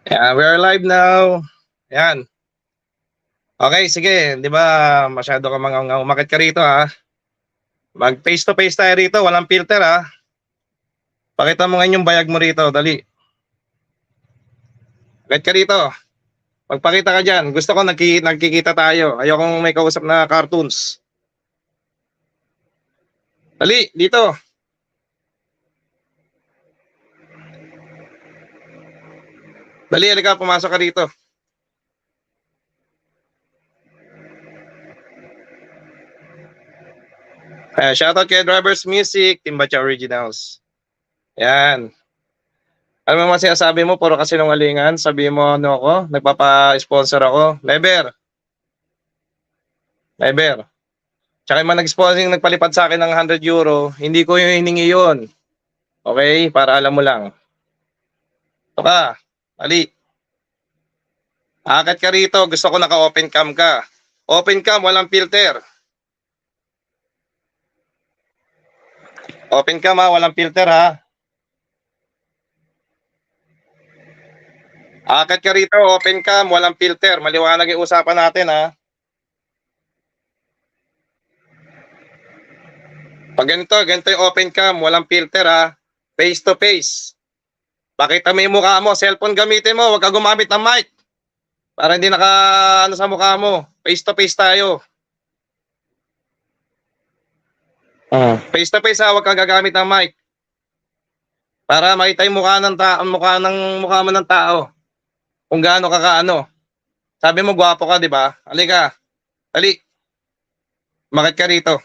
Yeah, we are live now. Yan. Okay, sige. Di ba masyado ka mga umakit ka rito ha? Mag face to face tayo rito. Walang filter ha. Pakita mo ngayon yung bayag mo rito. Dali. Akit ka rito. Magpakita ka dyan. Gusto ko nagkikita tayo. Ayokong may kausap na cartoons. Dali, dito. Dali, halika. Pumasok ka rito. Shoutout kay Drivers Music, Timbacha Originals. Yan. Ano mo sinasabi mo? Puro kasi nungalingan. Sabi mo ano ako? Nagpapa-sponsor ako. Never. Never. Tsaka yung mga nag-sponsoring nagpalipad sa akin ng 100 euro, hindi ko yung hiningi yun. Okay? Para alam mo lang. Ito ka. Ali. Akit ka rito. Gusto ko naka-open cam ka. Open cam, walang filter. Open cam ha, walang filter ha. Akit ka rito, open cam, walang filter. Maliwanag yung usapan natin ha. Pag ganito yung open cam, walang filter ha. Face to face. Pakita mo yung mukha mo. Cellphone gamitin mo. Huwag ka gumamit ng mic. Para hindi naka ano sa mukha mo. Face to face tayo. Face to face ha, huwag kang gagamit ng mic. Para makita yung mukha ng tao, mukha mo ng tao. Kung gaano ka kaano. Sabi mo gwapo ka, 'di ba? Halika. Dali. Makit ka rito.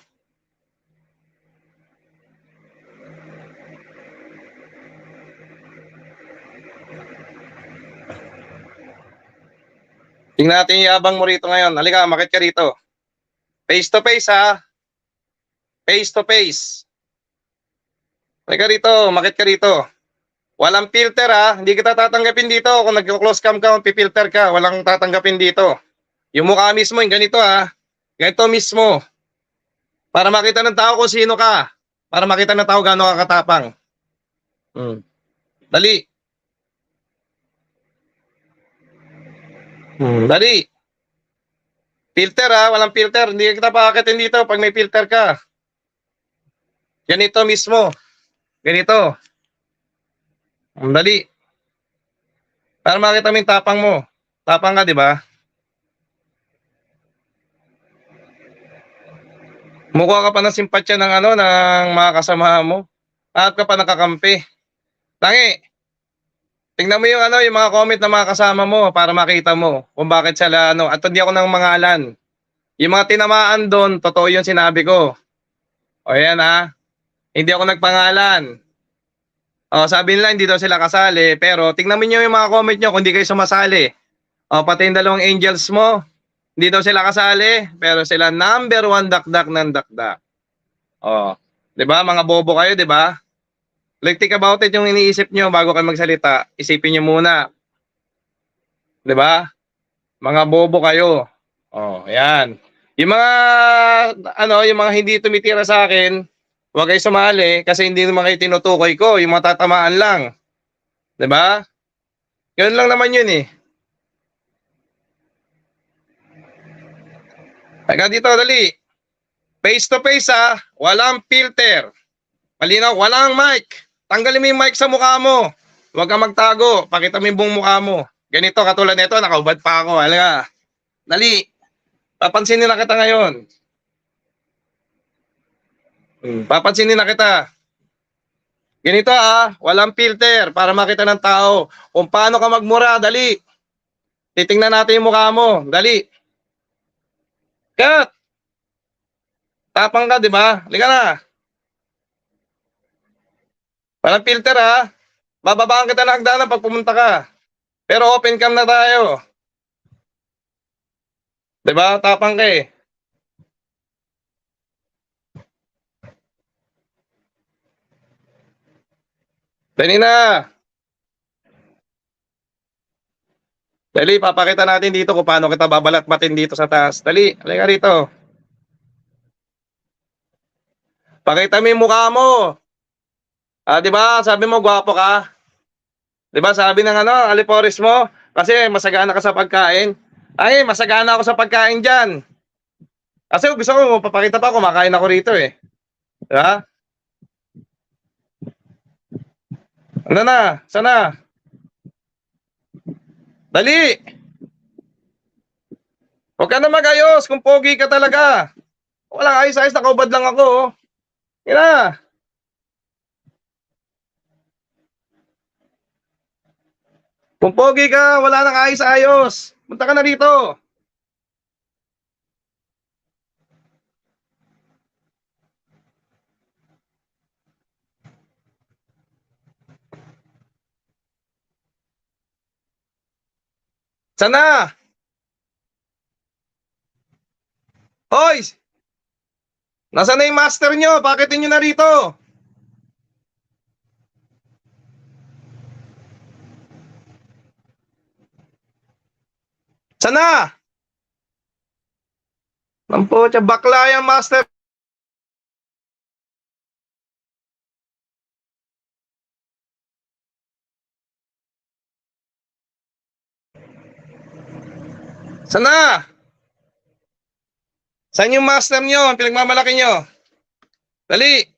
Tingnan natin yung yabang mo rito ngayon. Halika, makit ka rito. Face to face ha. Face to face. Halika rito, makit ka rito. Walang filter ha. Hindi kita tatanggapin dito. Kung nag-close cam ka, pipilter ka. Walang tatanggapin dito. Yung mukha mismo, yung ganito ha. Ganito mismo. Para makita ng tao kung sino ka. Para makita ng tao gaano ka katapang. Dali. Dali. Filter ha, walang filter. Hindi kita pakakitin dito pag may filter ka. Ganito mismo. Ganito. Dali. Para makita mo yung tapang mo. Tapang ka, di ba? Mukha ka pa ng simpatsya ng ano, ng mga kasama mo. At ka pa nakakampi. Tangi. Tingnan mo yung ano, yung mga comment ng mga kasama mo para makita mo kung bakit sila ano. At hindi ako nang mangalan. Yung mga tinamaan doon, totoo yung sinabi ko. O yan ha. Hindi ako nagpangalan. O sabi nila hindi daw sila kasali. Pero tingnan mo nyo yung mga comment nyo kung hindi kayo sumasali. O pati yung dalawang angels mo. Hindi daw sila kasali. Pero sila number 1 dakdak ng dakdak. O. Diba mga bobo kayo, diba? Like think about it yung iniisip nyo bago kayo magsalita. Isipin nyo muna. Diba? Mga bobo kayo. Oh, yan. Yung mga ano, yung mga hindi tumitira sa akin, huwag kayo sumali kasi hindi naman kayo tinutukoy ko, yung mga tatamaan lang. 'Di ba? Yun lang naman yun eh. Teka dito, dali. Face to face ha, walang filter. Malinaw, walang mic. Tanggalin mo yung mic sa mukha mo. Huwag kang magtago, pakita mo yung buong mukha mo. Ganito, katulad nito, nakaubad pa ako. Halika. Dali. Papansinin na kita ngayon. Papansinin na kita. Ganito walang filter para makita ng tao kung paano ka magmura. Dali. Titingnan natin yung mukha mo. Dali. Cut. Tapang ka, di ba? Halika na. Walang filter Bababaan kita ng hagdanan pag pumunta ka. Pero open cam na tayo. Di ba? Tapang ka eh. Dali na. Dali, papakita natin dito kung paano kita babalat-batin dito sa taas. Dali, halika rito. Pakita mo yung mukha mo. Di ba? Sabi mo, gwapo ka. 'Di ba sabi ng ano, Alipores mo, kasi masagana ka sa pagkain. Ay, masagana ako sa pagkain diyan. Kasi gusto ko mapapakita pa kumakain ako rito eh. 'Di ba? Ano na? Sana? Dali! Huwag ka na mag-ayos kung pogi ka talaga. Walang ayos-ayos, nakaubad lang ako. Oh. Yan na. Kung pogi ka, wala nang ayos-ayos. Punta ka na dito. Sana? Hoy! Nasaan na yung master nyo? Bakit nyo na rito? Sana? Nampo, bakla yung master. Sana? Saan yung master nyo? Ang pinagmamalaki nyo? Dali!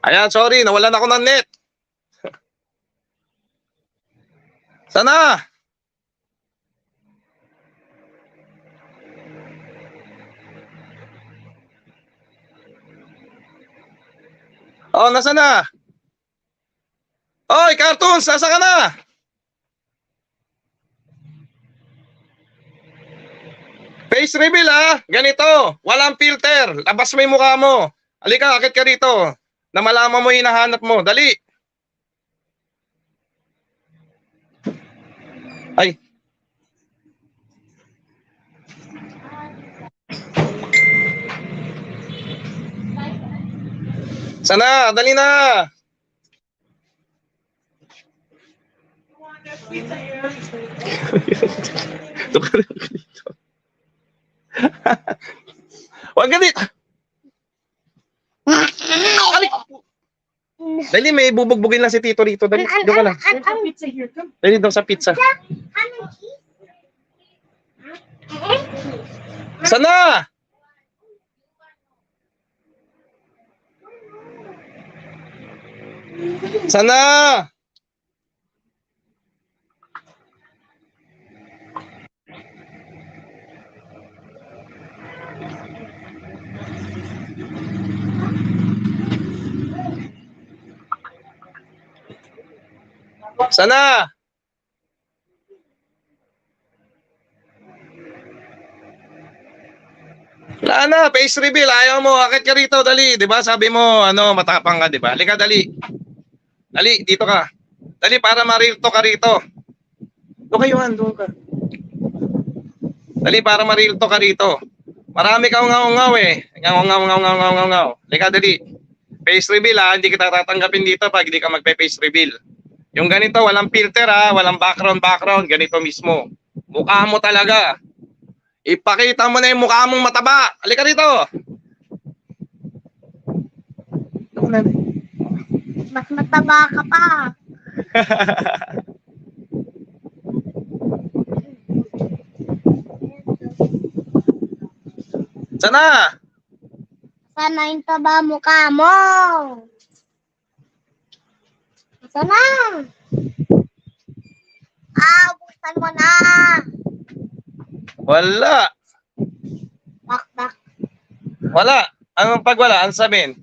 Ayan, sorry, nawalan ako ng net. Sana? Oh, nasa na? Oy, Cartoons, nasa ka na? Face reveal ganito, walang filter, labas mo yung mukha mo. Halika, akit ka rito, na malaman mo yung hinahanap mo, dali. Ay. Sana, dali na. Huwag ganito. Dali, may bubugbugin lang si Tito rito. Dali, doon ka lang. Dali, doon sa pizza. Sana? Sana? Sana? Wala na, face reveal. Ayaw mo, akit ka rito, dali. Diba, sabi mo, matapang ka, diba? Halika, dali. Dali, dito ka. Dali, para ma-real to ka rito. Doon kayo, doon ka. Dali, para ma-real to ka rito. Marami ka ungaw-ungaw eh. Ungaw-ungaw. Halika, dali. Face reveal hindi kita tatanggapin dito pag hindi ka magpe-face reveal. Yung ganito, walang filter walang background, ganito mismo. Mukha mo talaga. Ipakita mo na yung mukha mong mataba. Halika dito. Mas mataba ka pa. Sana? Sana yung taba mukha mo. Sana. Buksan mo na. Wala. Bakbak. Wala. Anong pag wala? Ano sabihin?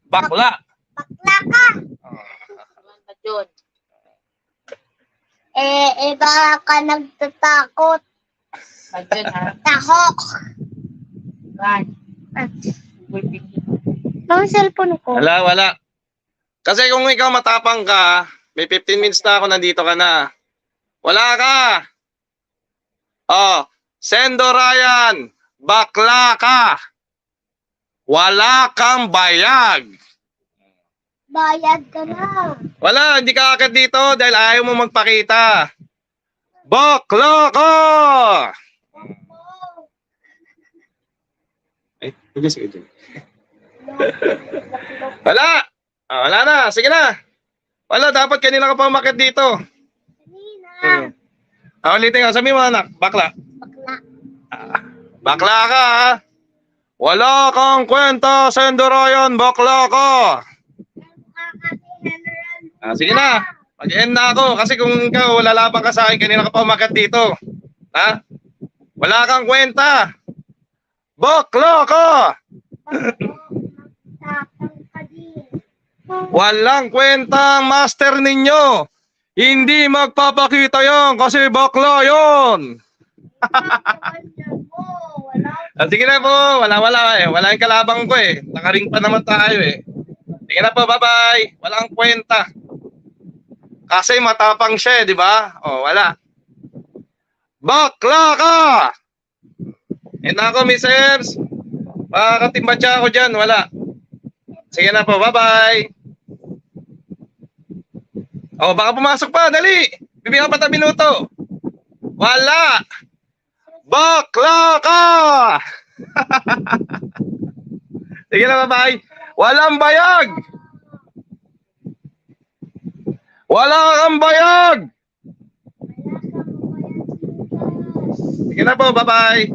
Bakla. Bakla ka. Baka ka nagtatakot. Takok. Ang cellphone ko. Wala. Kasi kung ikaw matapang ka, may 15 minutes na ako, nandito ka na. Wala ka. Oh, Sendo Ryan, bakla ka. Wala kang bayag. Bayad ka na. Wala, hindi ka akit dito dahil ayaw mo magpakita. Bakla ka! Ay, sige. Wala! Wala na, sige na. Wala, dapat kanina ka pa umakit dito. Kanina. Ulitin nga, sabi mo anak, bakla. Bakla. Bakla ka Wala kang kwenta, Sendo Ryan, bakla ka. Sige na, mag-end na ako kasi kung ikaw lalaban ka sa akin, kanina ka pa umakyat dito. Ha? Wala kang kwenta. Bakla ka. Walang kwenta ang master ninyo. Hindi magpapakita yan kasi bakla yon. Sige na po, wala wala yung kalabang ko eh. Nakaring pa naman tayo eh. Sige na po, bye-bye. Walang kwenta. Kasi matapang siya, di ba? Wala. Bakla ka! Ako, misers. Makakatimbatsa ako dyan, wala. Sige na po, bye-bye. Baka pumasok pa, dali. Bibigyan pa 5 minuto. Wala. Bakla ka! Sige na, bye-bye. Walang bayag. Wala kang bayag. Sige na po, bye-bye.